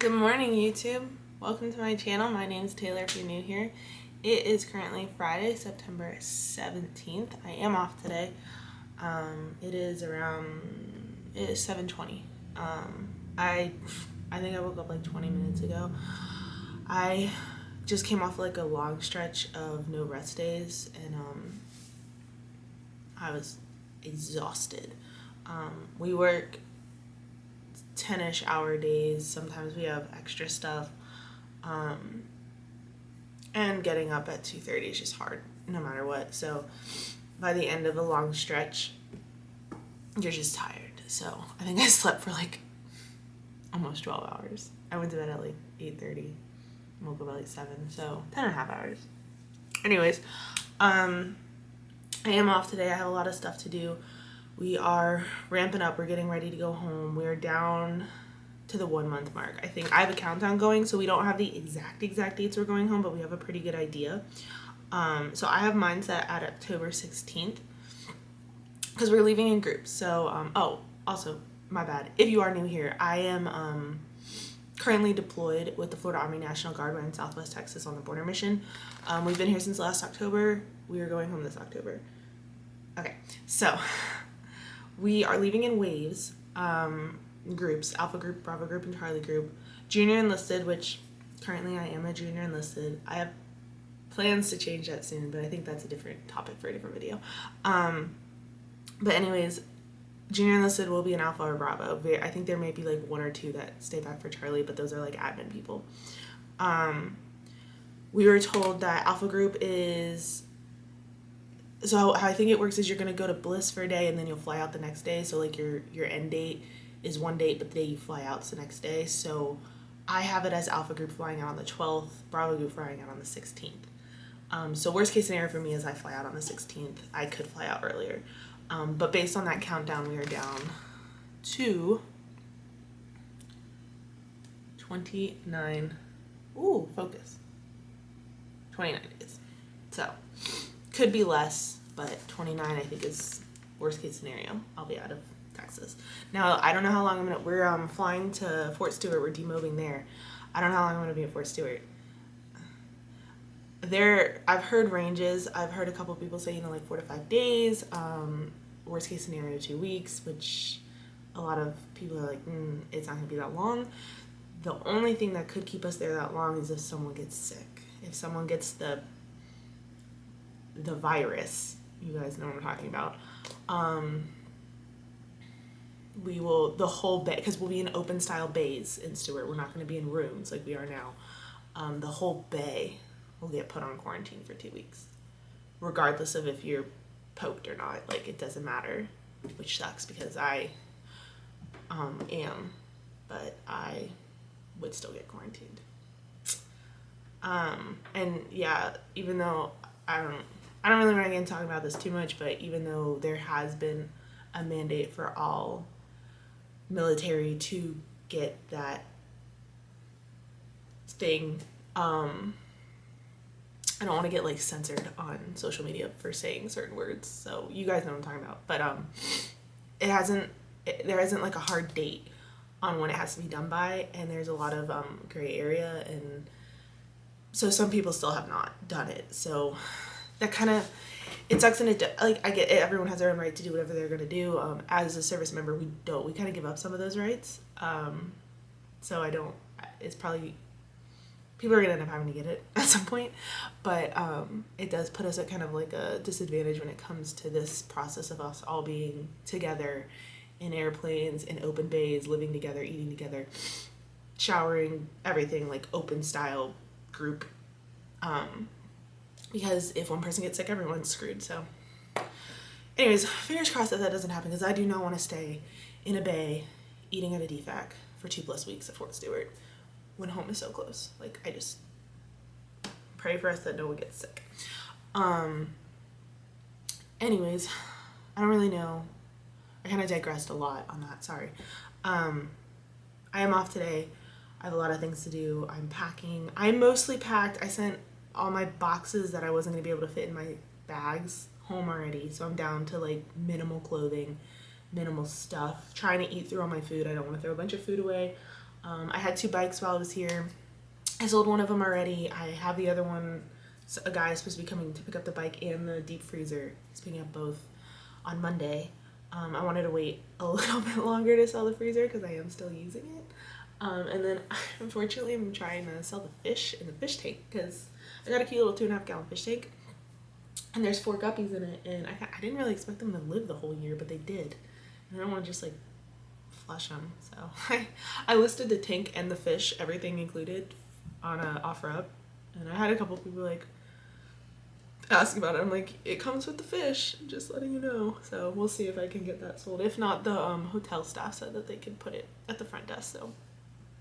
Good morning, YouTube. Welcome to my channel. My name is Taylor if you're new here. It is currently Friday, September 17th. I am off today. It is 7:20. I think I woke up like 20 minutes ago. I just came off like a long stretch of no rest days, and I was exhausted. We work 10-ish hour days. Sometimes we have extra stuff. And getting up at 2:30 is just hard no matter what. So by the end of a long stretch, you're just tired. So I think I slept for like almost 12 hours. I went to bed at like 8:30, woke up at like 7, so 10.5 hours. Anyways, I am off today. I have a lot of stuff to do. We are ramping up. We're getting ready to go home. We're down to the 1 month mark. I think I have a countdown going, so we don't have the exact dates we're going home, but we have a pretty good idea. So I have mine set at October 16th because we're leaving in groups. So, also, my bad. If you are new here, I am currently deployed with the Florida Army National Guard. We're in Southwest Texas on the border mission. We've been here since last October. We are going home this October. Okay, so we are leaving in waves, groups, Alpha group, Bravo group, and Charlie group. Junior enlisted, which currently I am a junior enlisted. I have plans to change that soon, but I think that's a different topic for a different video. But anyways, junior enlisted will be an Alpha or Bravo. I think there may be like one or two that stay back for Charlie, but those are like admin people. We were told that Alpha group is... So how I think it works is you're going to go to Bliss for a day and then you'll fly out the next day. So like your end date is one date, but the day you fly out is the next day. So I have it as Alpha group flying out on the 12th, Bravo group flying out on the 16th. So worst case scenario for me is I fly out on the 16th. I could fly out earlier. But based on that countdown, we are down to 29. Ooh, focus. 29 days. So could be less, but 29 I think is worst case scenario. I'll be out of Texas. Now I don't know how long we're flying to Fort Stewart. We're demobbing there. I don't know how long I'm gonna be at Fort Stewart. I've heard ranges. I've heard a couple people say like 4 to 5 days. Worst case scenario 2 weeks, which a lot of people are like, it's not gonna be that long. The only thing that could keep us there that long is if someone gets sick. If someone gets the virus, you guys know what I'm talking about. We will, the whole bay, because we'll be in open style bays in Stewart. We're not going to be in rooms like we are now. The whole bay will get put on quarantine for 2 weeks, regardless of if you're poked or not. Like, it doesn't matter, which sucks because I am, but I would still get quarantined. And yeah, even though I don't really want to get into talking about this too much, but even though there has been a mandate for all military to get that thing, I don't want to get like censored on social media for saying certain words, so you guys know what I'm talking about. But there isn't like a hard date on when it has to be done by, and there's a lot of gray area, and so some people still have not done it. So that kind of, it sucks, and I get it. Everyone has their own right to do whatever they're going to do. As a service member, we kind of give up some of those rights. So it's probably, people are going to end up having to get it at some point, but it does put us at kind of like a disadvantage when it comes to this process of us all being together in airplanes, in open bays, living together, eating together, showering, everything, like open style group. Because if one person gets sick, everyone's screwed. So anyways, fingers crossed that doesn't happen, because I do not want to stay in a bay eating at a DFAC for 2+ weeks at Fort Stewart when home is so close. Like, I just pray for us that no one gets sick. Anyways, I don't really know. I kind of digressed a lot on that. Sorry. I am off today. I have a lot of things to do. I'm packing. I'm mostly packed. I sent all my boxes that I wasn't going to be able to fit in my bags home already, so I'm down to like minimal clothing, minimal stuff, trying to eat through all my food. I don't want to throw a bunch of food away. I had 2 bikes while I was here. I sold one of them already. I have the other one. So a guy is supposed to be coming to pick up the bike and the deep freezer. He's picking up both on Monday. I wanted to wait a little bit longer to sell the freezer because I am still using it. And then unfortunately I'm trying to sell the fish in the fish tank because I got a cute little 2.5 gallon fish tank and there's 4 guppies in it, and I didn't really expect them to live the whole year, but they did. And I don't want to just like flush them. So I listed the tank and the fish, everything included, on a OfferUp, and I had a couple people like ask about it. I'm like, it comes with the fish, just letting you know. So we'll see if I can get that sold. If not, the hotel staff said that they could put it at the front desk, so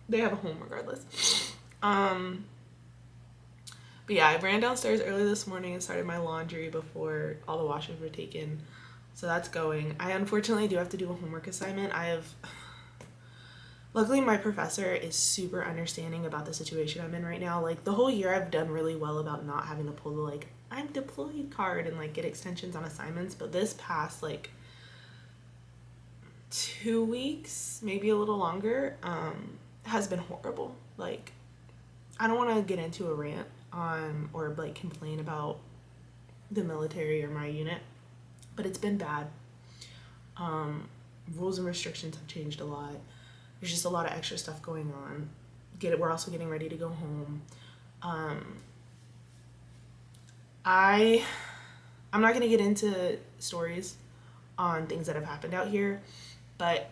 they have a home regardless. But yeah, I ran downstairs early this morning and started my laundry before all the washers were taken, so that's going. I unfortunately do have to do a homework assignment. Luckily my professor is super understanding about the situation I'm in right now. Like the whole year I've done really well about not having to pull the like I'm deployed card and like get extensions on assignments, but this past like 2 weeks, maybe a little longer, has been horrible. Like I don't want to get into a rant on or like complain about the military or my unit, but it's been bad. Rules and restrictions have changed a lot. There's just a lot of extra stuff going on. We're also getting ready to go home. I'm not going to get into stories on things that have happened out here, but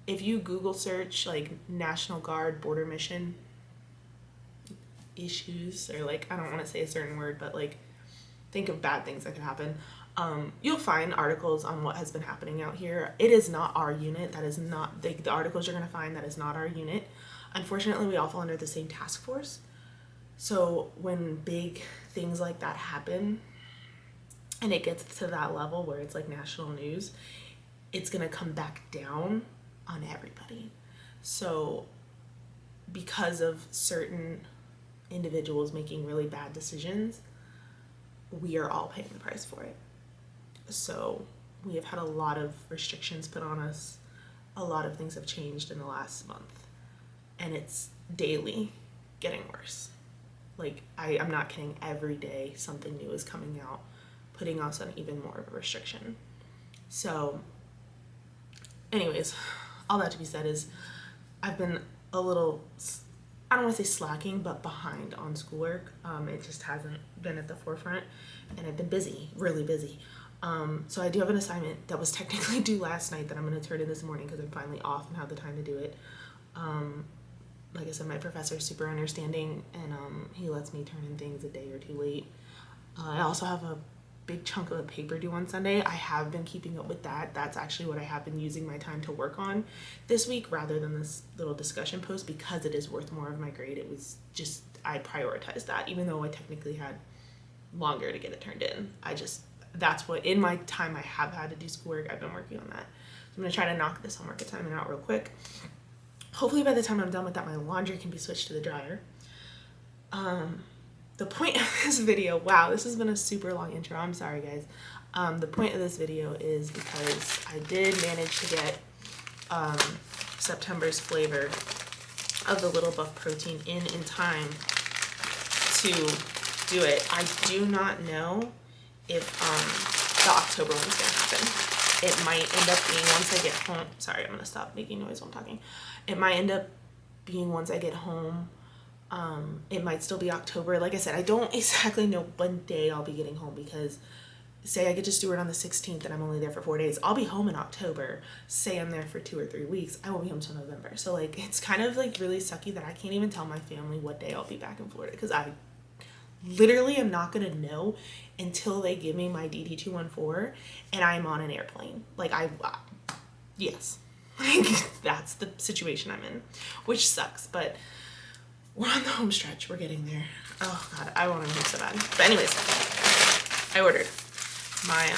if you Google search like National Guard border mission issues, or like, I don't want to say a certain word, but like think of bad things that could happen, you'll find articles on what has been happening out here. It is not our unit. That is not the articles you're going to find. That is not our unit. Unfortunately, we all fall under the same task force. So when big things like that happen and it gets to that level where it's like national news, it's going to come back down on everybody. So because of certain individuals making really bad decisions, we are all paying the price for it. So we have had a lot of restrictions put on us. A lot of things have changed in the last month, and it's daily getting worse. Like I'm not kidding, every day something new is coming out, putting us on even more of a restriction. So anyways, all that to be said is I've been a little, I don't want to say slacking, but behind on schoolwork. It just hasn't been at the forefront, and I've been busy, really busy. So I do have an assignment that was technically due last night that I'm going to turn in this morning because I'm finally off and have the time to do it. Like I said, my professor is super understanding, and he lets me turn in things a day or two late. I also have a big chunk of the paper due on Sunday. I have been keeping up with that. That's actually what I have been using my time to work on this week rather than this little discussion post, because it is worth more of my grade. It was just, I prioritized that, even though I technically had longer to get it turned in. That's what, in my time I have had to do schoolwork, I've been working on that. So I'm going to try to knock this homework assignment out real quick. Hopefully by the time I'm done with that, my laundry can be switched to the dryer. The point of this video, wow, this has been a super long intro. I'm sorry, guys. The point of this video is because I did manage to get September's flavor of the Lil Buff Protein in time to do it. I do not know if the October one's gonna happen. It might end up being once I get home. Sorry, I'm gonna stop making noise while I'm talking. It might end up being once I get home. It might still be October. Like I said, I don't exactly know what day I'll be getting home, because say I get to Stewart on the 16th and I'm only there for 4 days, I'll be home in October. Say I'm there for 2 or 3 weeks, I won't be home till November. So like, it's kind of like really sucky that I can't even tell my family what day I'll be back in Florida, because I literally am not gonna know until they give me my DD-214 and I'm on an airplane. Like yes, like that's the situation I'm in, which sucks, but we're on the home stretch. We're getting there. Oh God, I want to move so bad. But anyways, I ordered my,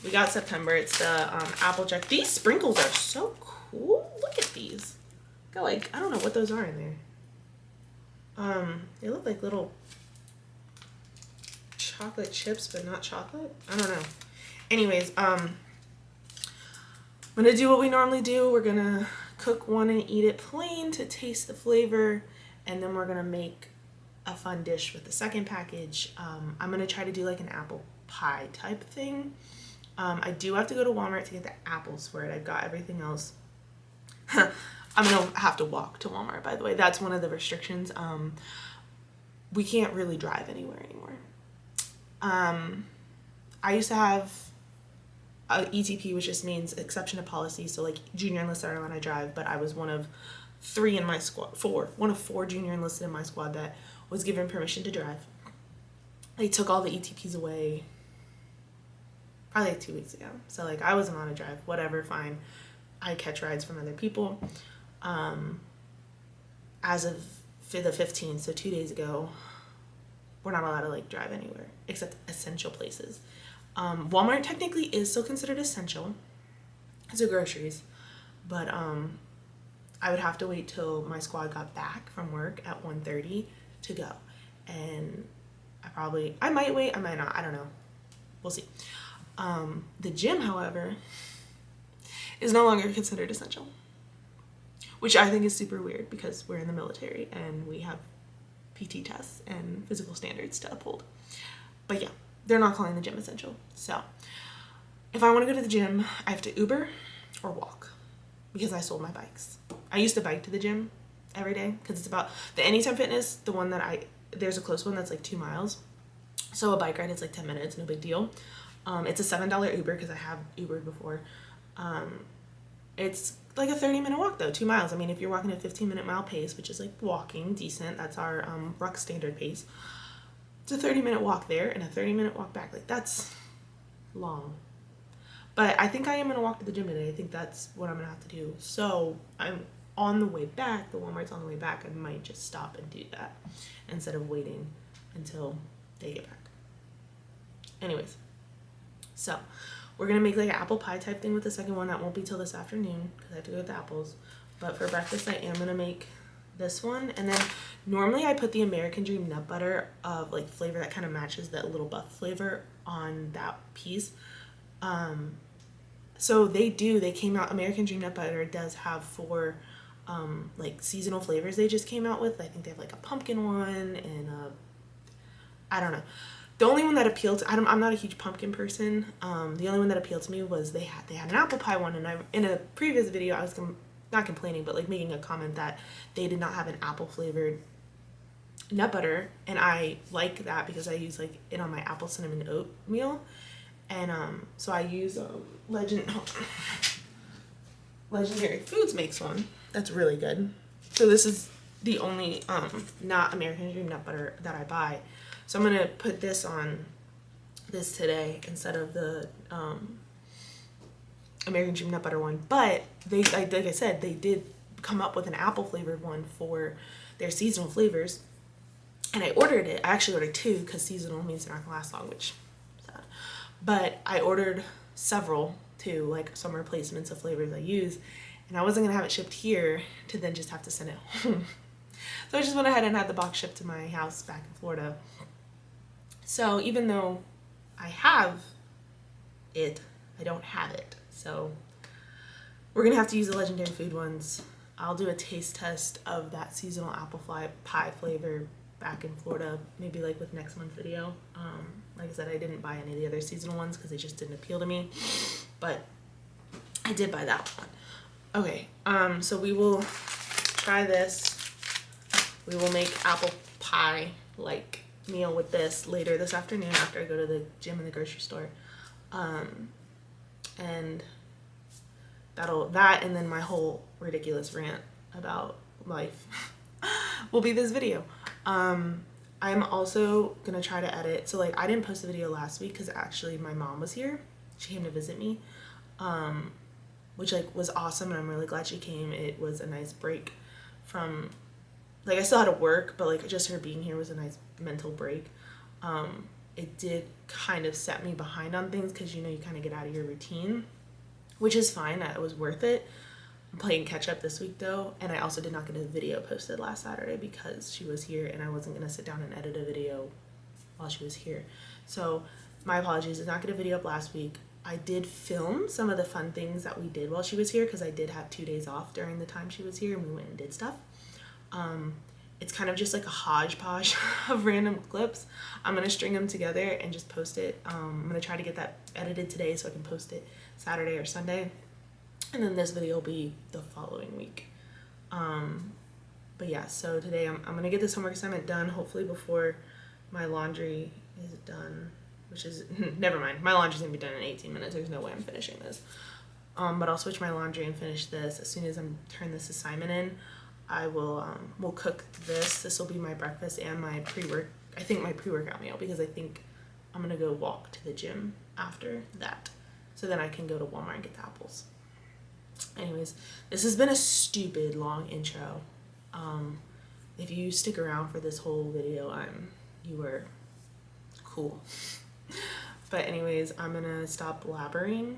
we got September. It's the Applejack. These sprinkles are so cool. Look at these. Got like, I don't know what those are in there. They look like little chocolate chips, but not chocolate. I don't know. Anyways, I'm gonna do what we normally do. We're gonna cook one and eat it plain to taste the flavor, and then we're gonna make a fun dish with the second package. I'm gonna try to do like an apple pie type thing. I do have to go to Walmart to get the apples for it. I've got everything else. I'm gonna have to walk to Walmart, by the way. That's one of the restrictions. We can't really drive anywhere anymore. I used to have a ETP, which just means exception to policy. So like junior enlisted aren't allowed to drive, but I was one of three in my squad, one of four junior enlisted in my squad that was given permission to drive. They took all the ETPs away probably like 2 weeks ago. So like I wasn't allowed to drive, whatever, fine. I catch rides from other people. As of the 15th, so 2 days ago, we're not allowed to like drive anywhere except essential places. Walmart technically is still considered essential. It's a groceries, but I would have to wait till my squad got back from work at 1:30 to go. And I might wait, I might not, I don't know. We'll see. The gym, however, is no longer considered essential, which I think is super weird because we're in the military and we have PT tests and physical standards to uphold. But yeah, they're not calling the gym essential. So if I want to go to the gym, I have to Uber or walk because I sold my bikes. I used to bike to the gym every day because it's about the Anytime Fitness, the one that there's a close one that's like 2 miles. So a bike ride is like 10 minutes, no big deal. It's a $7 Uber because I have Ubered before. It's like a 30-minute walk though, 2 miles. I mean, if you're walking a 15-minute mile pace, which is like walking decent, that's our ruck standard pace. It's a 30-minute walk there and a 30-minute walk back. Like that's long. But I think I am gonna walk to the gym today. I think that's what I'm gonna have to do. So I'm on the way back, the Walmart's on the way back. I might just stop and do that instead of waiting until they get back. Anyways, so we're gonna make like an apple pie type thing with the second one. That won't be till this afternoon because I have to go with the apples. But for breakfast, I am gonna make this one. And then normally I put the American Dream nut butter of like flavor that kind of matches that Lil Buff flavor on that piece. So they came out, American Dream nut butter does have 4 like seasonal flavors they just came out with. I think they have like a pumpkin one and I don't know. The only one that appealed to, I'm not a huge pumpkin person. The only one that appealed to me was they had an apple pie one, and in a previous video I was not complaining, but like making a comment that they did not have an apple flavored nut butter, and I like that because I use like it on my apple cinnamon oatmeal, and so I use Legendary Foods makes one that's really good. So this is the only not American Dream nut butter that I buy. So I'm gonna put this on this today instead of the American Dream nut butter one. But they, like I said, they did come up with an apple flavored one for their seasonal flavors, and I ordered it. I actually ordered 2 because seasonal means they're not gonna last long, which is sad. But I ordered several too, like some replacements of flavors I use, and I wasn't gonna have it shipped here to then just have to send it home. So I just went ahead and had the box shipped to my house back in Florida. So even though I have it, I don't have it. So we're gonna have to use the Legendary Food ones. I'll do a taste test of that seasonal apple pie flavor back in Florida, maybe like with next month's video. Like I said, I didn't buy any of the other seasonal ones because they just didn't appeal to me, but I did buy that one. Okay, so we will try this. We will make apple pie like meal with this later this afternoon after I go to the gym and the grocery store. And that and then my whole ridiculous rant about life will be this video. I'm also gonna try to edit, so like I didn't post the video last week because actually my mom was here. She came to visit me, which like was awesome, and I'm really glad she came. It was a nice break from, like, I still had to work, but like just her being here was a nice mental break. It did kind of set me behind on things because, you know, you kind of get out of your routine, which is fine. That was worth it. I'm playing catch up this week though, and I also did not get a video posted last Saturday because she was here and I wasn't gonna sit down and edit a video while she was here. So my apologies. I did not get a video up last week. I did film some of the fun things that we did while she was here, because I did have 2 days off during the time she was here and we went and did stuff. It's kind of just like a hodgepodge of random clips. I'm going to string them together and just post it. I'm going to try to get that edited today so I can post it Saturday or Sunday. And then this video will be the following week. But yeah, so today I'm going to get this homework assignment done, hopefully before my laundry is done, which is, never mind. My laundry's going to be done in 18 minutes. There's no way I'm finishing this. But I'll switch my laundry and finish this. As soon as I turn this assignment in, I will, we'll cook this. This will be my breakfast and my I think my pre-workout meal, because I think I'm going to go walk to the gym after that. So then I can go to Walmart and get the apples. Anyways, this has been a stupid long intro. If you stick around for this whole video, you were cool. But anyways, I'm going to stop blabbering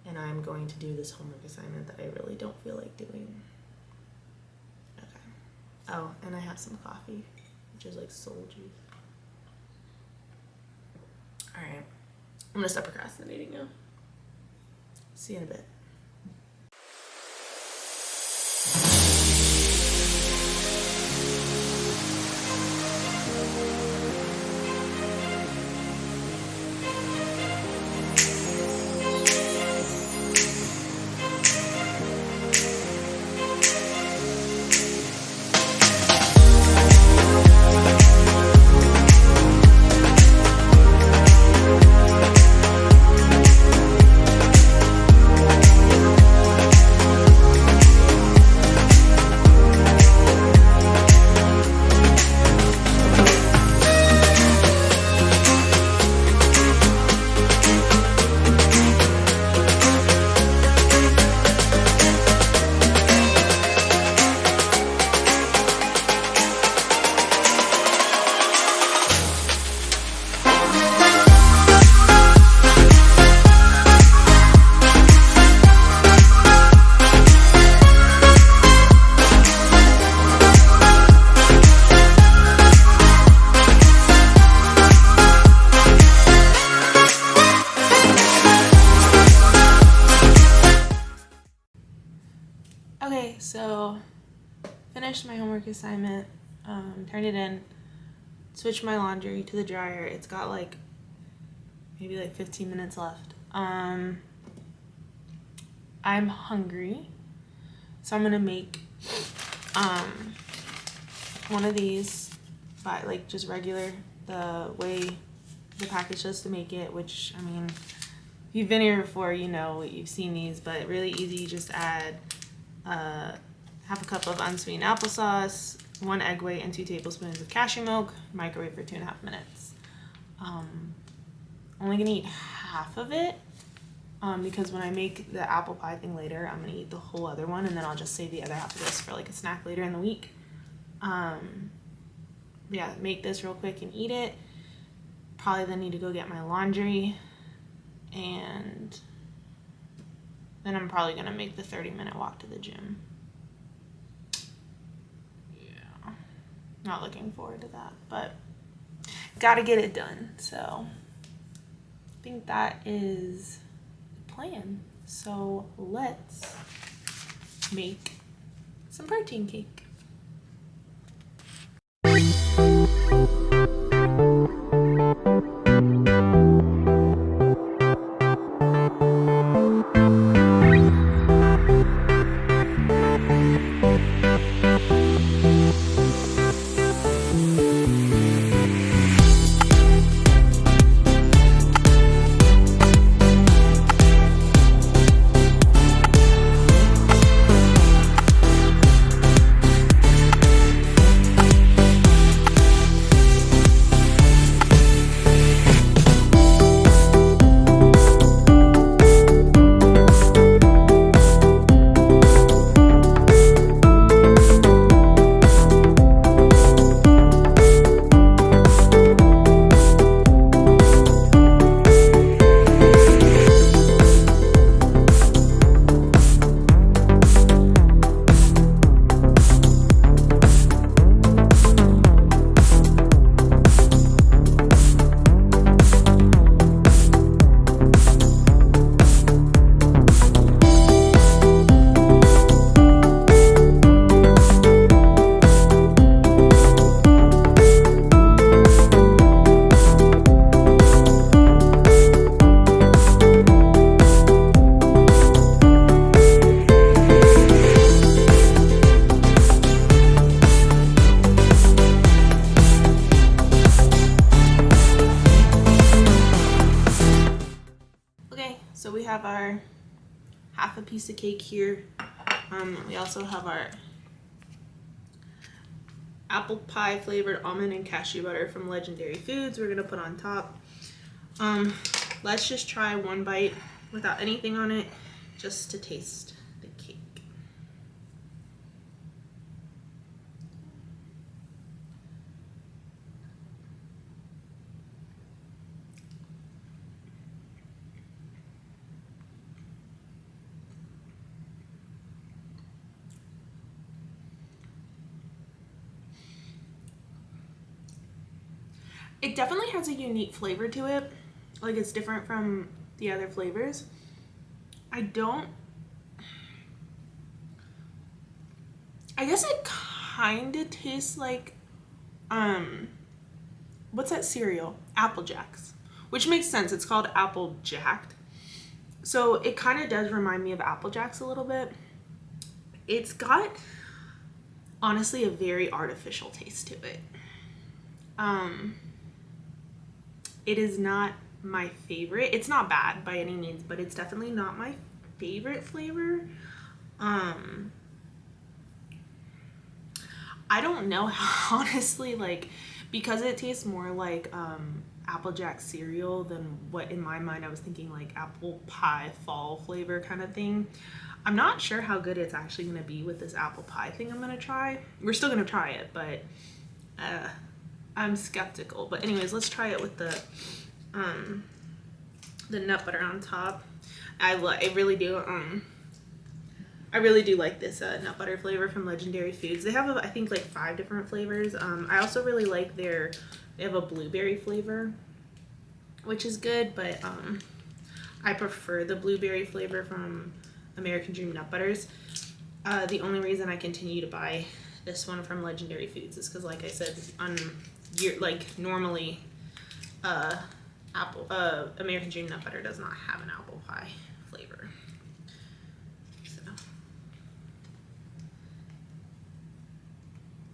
and I'm going to do this homework assignment that I really don't feel like doing. Oh, and I have some coffee, which is like soul juice. Alright, I'm gonna stop procrastinating now. See you in a bit. Okay, so finished my homework assignment, turned it in, switched my laundry to the dryer. It's got like maybe like 15 minutes left. I'm hungry, so I'm gonna make one of these, by like just regular, the way the package says to make it, which, I mean, if you've been here before, you know, you've seen these, but really easy. You just add half a cup of unsweetened applesauce, 1 egg white, and 2 tablespoons of cashew milk. Microwave for 2.5 minutes. Only gonna eat half of it because when I make the apple pie thing later, I'm gonna eat the whole other one, and then I'll just save the other half of this for like a snack later in the week. Yeah, make this real quick and eat it. Probably then need to go get my laundry, and then I'm probably gonna make the 30-minute walk to the gym. Yeah, not looking forward to that, but gotta get it done. So I think that is the plan. So let's make some protein cake. piece of cake here. We also have our apple pie flavored almond and cashew butter from Legendary Foods we're gonna put on top. Let's just try one bite without anything on it, just to taste the cake. It definitely has a unique flavor to it. Like, it's different from the other flavors. I guess it kind of tastes like, what's that cereal? Apple Jacks, which makes sense. It's called Apple Jacked. So it kind of does remind me of Apple Jacks a little bit. It's got, honestly, a very artificial taste to it. It is not my favorite. It's not bad by any means, but it's definitely not my favorite flavor. I don't know how, honestly, like, because it tastes more like Apple Jack cereal than what in my mind I was thinking like apple pie fall flavor kind of thing. I'm not sure how good it's actually going to be with this apple pie thing I'm going to try. We're still going to try it, but I'm skeptical. But anyways, let's try it with the nut butter on top. I really do like this nut butter flavor from Legendary Foods. They have I think like 5 different flavors. I also really like they have a blueberry flavor, which is good, but I prefer the blueberry flavor from American Dream Nut Butters. The only reason I continue to buy this one from Legendary Foods is because, like I said, normally American Dream Nut Butter does not have an apple pie flavor. So.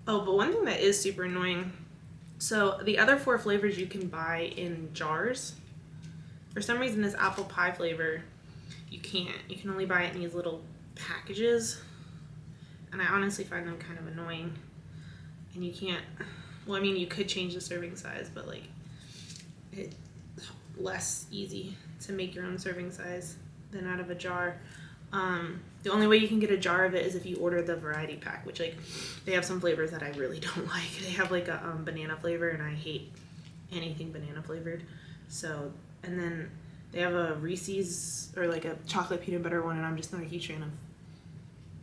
Oh, but one thing that is super annoying, so the other 4 flavors you can buy in jars. For some reason, this apple pie flavor, you can't. You can only buy it in these little packages, and I honestly find them kind of annoying. And you can't, well, I mean, you could change the serving size, but like, it's less easy to make your own serving size than out of a jar. The only way you can get a jar of it is if you order the variety pack, which, like, they have some flavors that I really don't like. They have like a banana flavor, and I hate anything banana flavored. So, and then they have a Reese's or like a chocolate peanut butter one, and I'm just not a huge fan of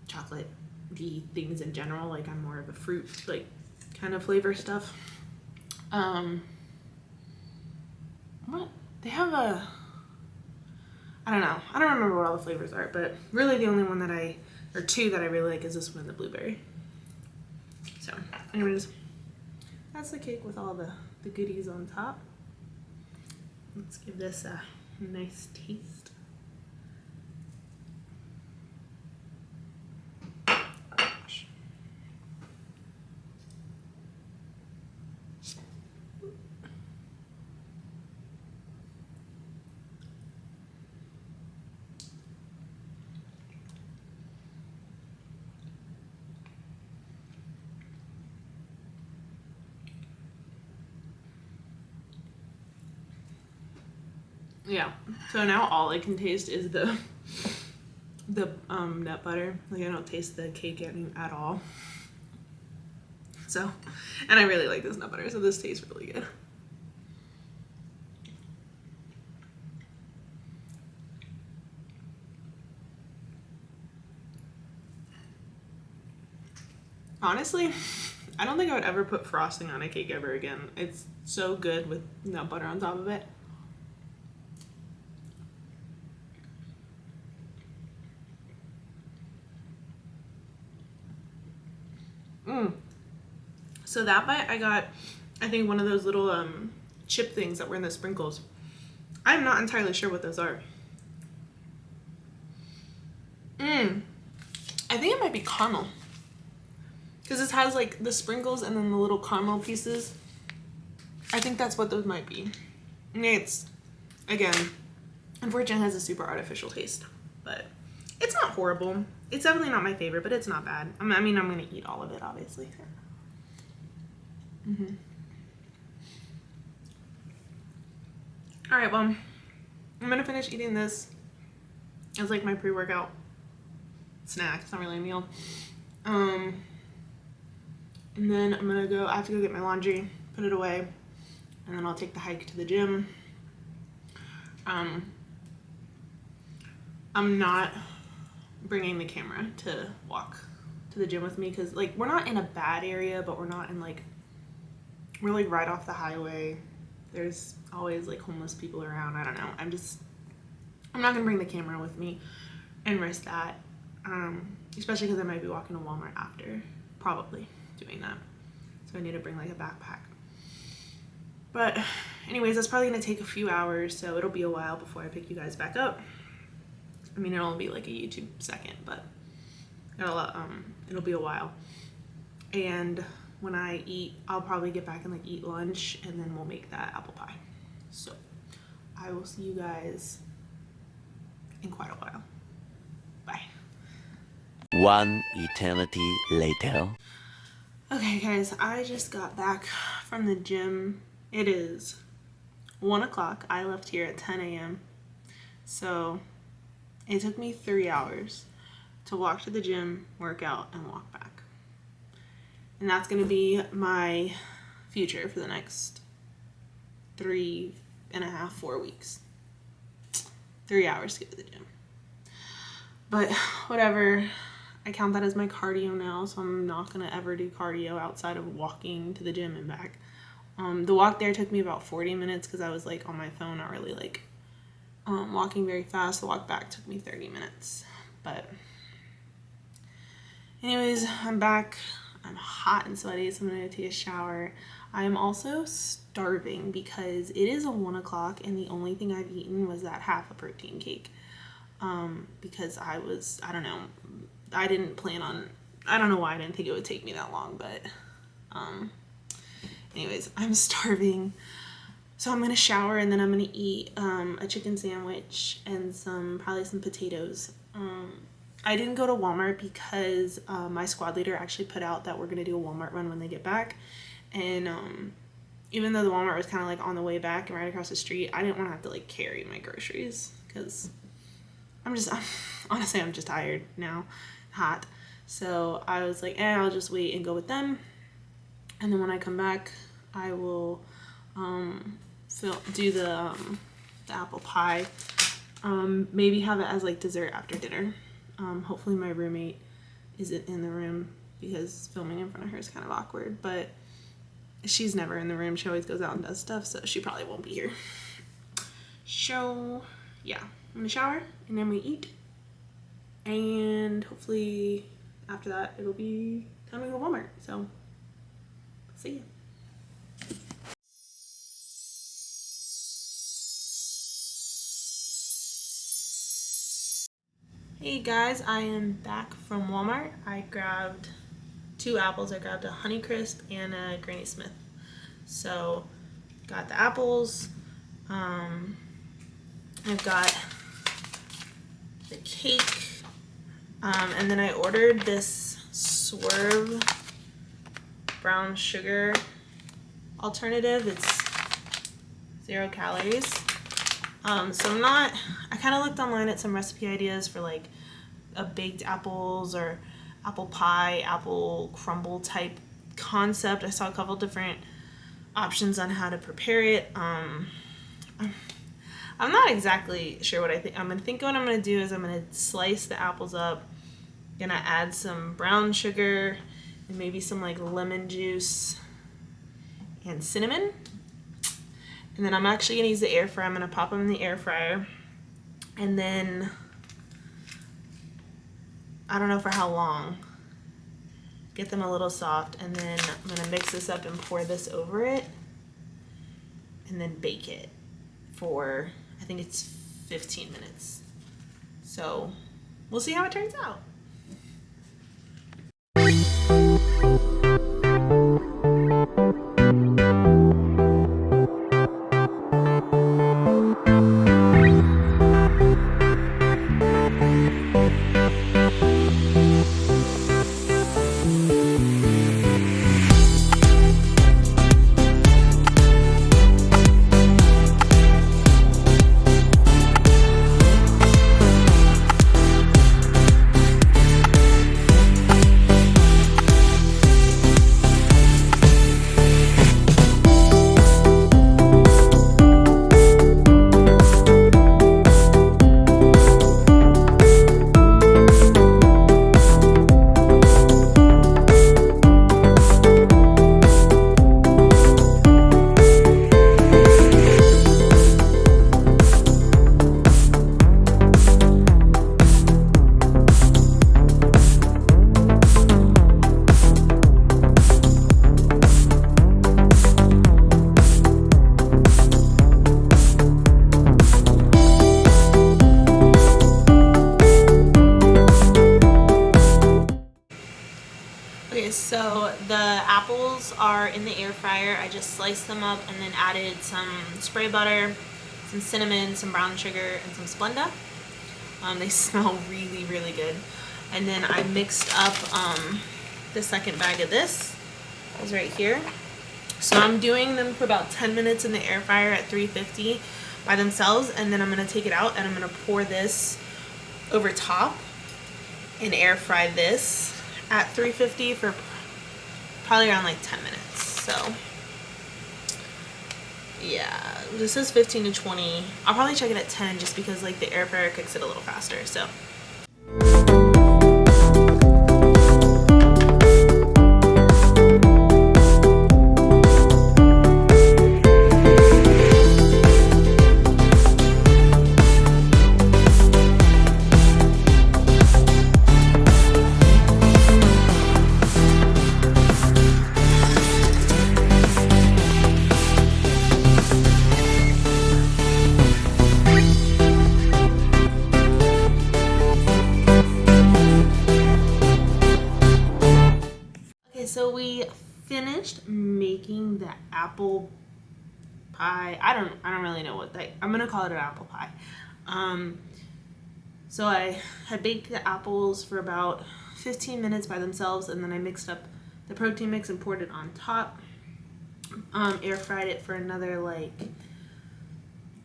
chocolate-y things in general. Like, I'm more of a fruit, like, kind of flavor stuff. What? They have I don't know. I don't remember what all the flavors are, but really the only one or 2 that I really like is this one and the blueberry. So, anyways, that's the cake with all the goodies on top. Let's give this a nice taste. Yeah, so now all I can taste is the nut butter. Like, I don't taste the cake at all. So, and I really like this nut butter, so this tastes really good. Honestly, I don't think I would ever put frosting on a cake ever again. It's so good with nut butter on top of it. So that bite, I got, I think, one of those little chip things that were in the sprinkles. I'm not entirely sure what those are. I think it might be caramel. Because this has like the sprinkles and then the little caramel pieces. I think that's what those might be. And it's, again, unfortunately has a super artificial taste. But It's not horrible. It's definitely not my favorite, but it's not bad. I mean, I'm gonna eat all of it, obviously. All right, well, I'm gonna finish eating this. It's like my pre-workout snack. It's not really a meal. And then I'm gonna go. I have to go get my laundry, put it away, and then I'll take the hike to the gym. I'm not bringing the camera to walk to the gym with me because, like, we're not in a bad area, but we're not in, like, we're, like, right off the highway. There's always, like, homeless people around. I don't know. I'm not gonna bring the camera with me and risk that, especially because I might be walking to Walmart after, probably doing that. So I need to bring, like, a backpack. But anyways, that's probably gonna take a few hours, so it'll be a while before I pick you guys back up. I mean, it'll only be like a YouTube second, but it'll be a while. And when I eat, I'll probably get back and like eat lunch, and then we'll make that apple pie. So I will see you guys in quite a while. Bye. One eternity later. Okay guys, I just got back from the gym. It is 1 o'clock. I left here at 10 a.m. So it took me 3 hours to walk to the gym, work out, and walk back. And that's going to be my future for the next 3.5, 4 weeks. 3 hours to get to the gym. But whatever, I count that as my cardio now, so I'm not going to ever do cardio outside of walking to the gym and back. The walk there took me about 40 minutes because I was like on my phone, not really like walking very fast. The walk back took me 30 minutes. But anyways, I'm back. I'm hot and sweaty, so I'm gonna take a shower. I am also starving because it is 1 o'clock and the only thing I've eaten was that half a protein cake. Because I don't know, I didn't plan on, I don't know why I didn't think it would take me that long, but anyways, I'm starving. So I'm gonna shower and then I'm gonna eat a chicken sandwich and probably some potatoes. I didn't go to Walmart because my squad leader actually put out that we're gonna do a Walmart run when they get back. And even though the Walmart was kind of like on the way back and right across the street, I didn't want to have to like carry my groceries because honestly, I'm just tired now, hot. So I was like, I'll just wait and go with them. And then when I come back, I will do the apple pie. Maybe have it as like dessert after dinner. Hopefully my roommate isn't in the room because filming in front of her is kind of awkward, but she's never in the room. She always goes out and does stuff, so she probably won't be here. So yeah, I'm gonna shower and then we eat, and hopefully after that it'll be time to go to Walmart. So see ya. Hey guys, I am back from Walmart. I grabbed 2 apples. I grabbed a Honeycrisp and a Granny Smith. So got the apples. I've got the cake. And then I ordered this Swerve brown sugar alternative. It's 0 calories. So I kind of looked online at some recipe ideas for like a baked apples or apple pie, apple crumble type concept. I saw a couple different options on how to prepare it. I'm not exactly sure what I think. What I'm gonna do is I'm gonna slice the apples up, gonna add some brown sugar and maybe some like lemon juice and cinnamon. And then I'm actually gonna use the air fryer. I'm gonna pop them in the air fryer. And then, I don't know for how long, get them a little soft. And then I'm gonna mix this up and pour this over it. And then bake it for, I think it's 15 minutes. So we'll see how it turns out. Okay, so the apples are in the air fryer. I just sliced them up and then added some spray butter, some cinnamon, some brown sugar, and some Splenda. They smell really, really good. And then I mixed up the second bag of this. It's right here. So I'm doing them for about 10 minutes in the air fryer at 350 by themselves, and then I'm gonna take it out and I'm gonna pour this over top and air fry this at 350 for probably around like 10 minutes. So yeah, this is 15 to 20. I'll probably check it at 10 just because like the air fryer cooks it a little faster. So so we finished making the apple pie. I don't really know what I'm gonna call it an apple pie. So I had baked the apples for about 15 minutes by themselves, and then I mixed up the protein mix and poured it on top. Air fried it for another like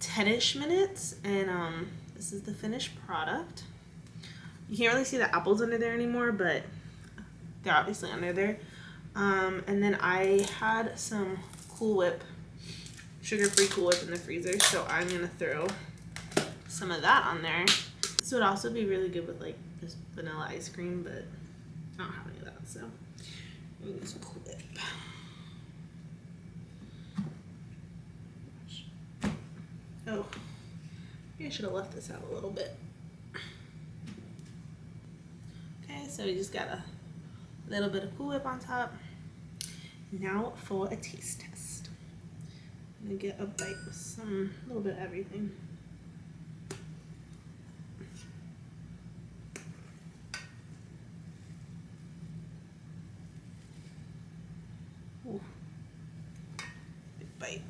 10-ish minutes, and this is the finished product. You can't really see the apples under there anymore, but they're obviously under there. And then I had some Cool Whip, sugar-free Cool Whip in the freezer, so I'm gonna throw some of that on there. This would also be really good with like just vanilla ice cream, but I don't have any of that, so I'm gonna use Cool Whip. Oh, maybe I should have left this out a little bit. Okay, so we just got a little bit of Cool Whip on top. Now for a taste test. I'm gonna get a bite with some, a little bit of everything. Ooh. Big bite.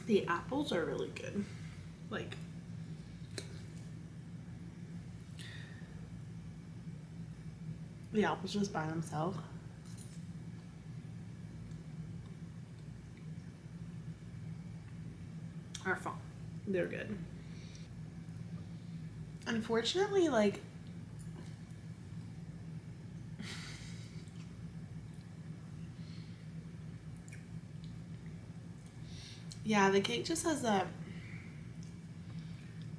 The apples are really good. Like, the apples just by themselves are fun. They're good. Unfortunately, like, yeah, the cake just has that,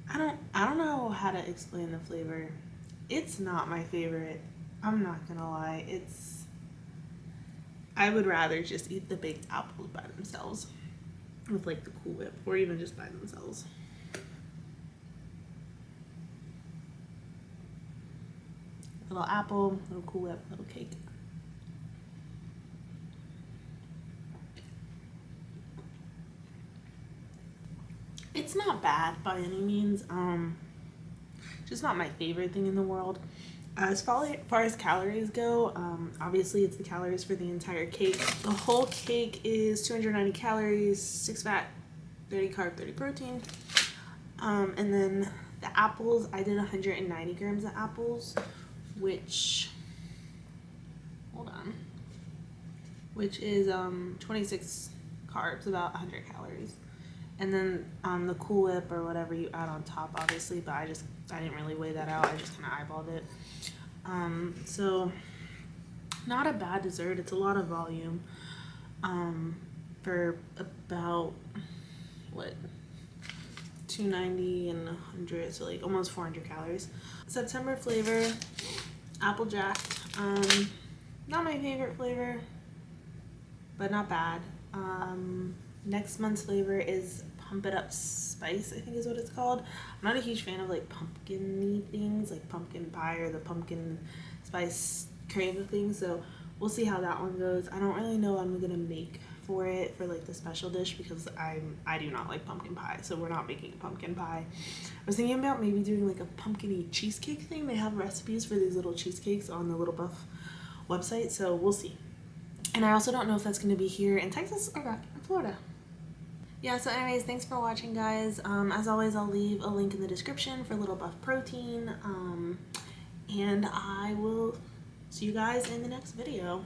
I don't know how to explain the flavor. It's not my favorite. I'm not gonna lie. I would rather just eat the baked apples by themselves with like the Cool Whip, or even just by themselves. Little apple, little Cool Whip, little cake. It's not bad by any means. Just not my favorite thing in the world. As far as calories go, obviously it's the calories for the entire cake. The whole cake is 290 calories, 6 fat, 30 carb, 30 protein. And then the apples, I did 190 grams of apples, which, hold on, which is 26 carbs, about 100 calories. And then the Cool Whip or whatever you add on top, obviously, but I didn't really weigh that out. I just kind of eyeballed it. So not a bad dessert. It's a lot of volume for about, what, 290 and 100, so like almost 400 calories. September flavor, Applejack. Not my favorite flavor, but not bad. Next month's flavor is Pump It Up Spice, I think is what it's called. I'm not a huge fan of like pumpkin-y things, like pumpkin pie or the pumpkin spice cream thing, so we'll see how that one goes. I don't really know what I'm gonna make for it for like the special dish because I do not like pumpkin pie, so we're not making a pumpkin pie. I was thinking about maybe doing like a pumpkin-y cheesecake thing. They have recipes for these little cheesecakes on the Lil Buff website, so we'll see. And I also don't know if that's gonna be here in Texas or back in Florida. Yeah, so anyways, thanks for watching, guys. As always, I'll leave a link in the description for Lil Buff Protein. And I will see you guys in the next video.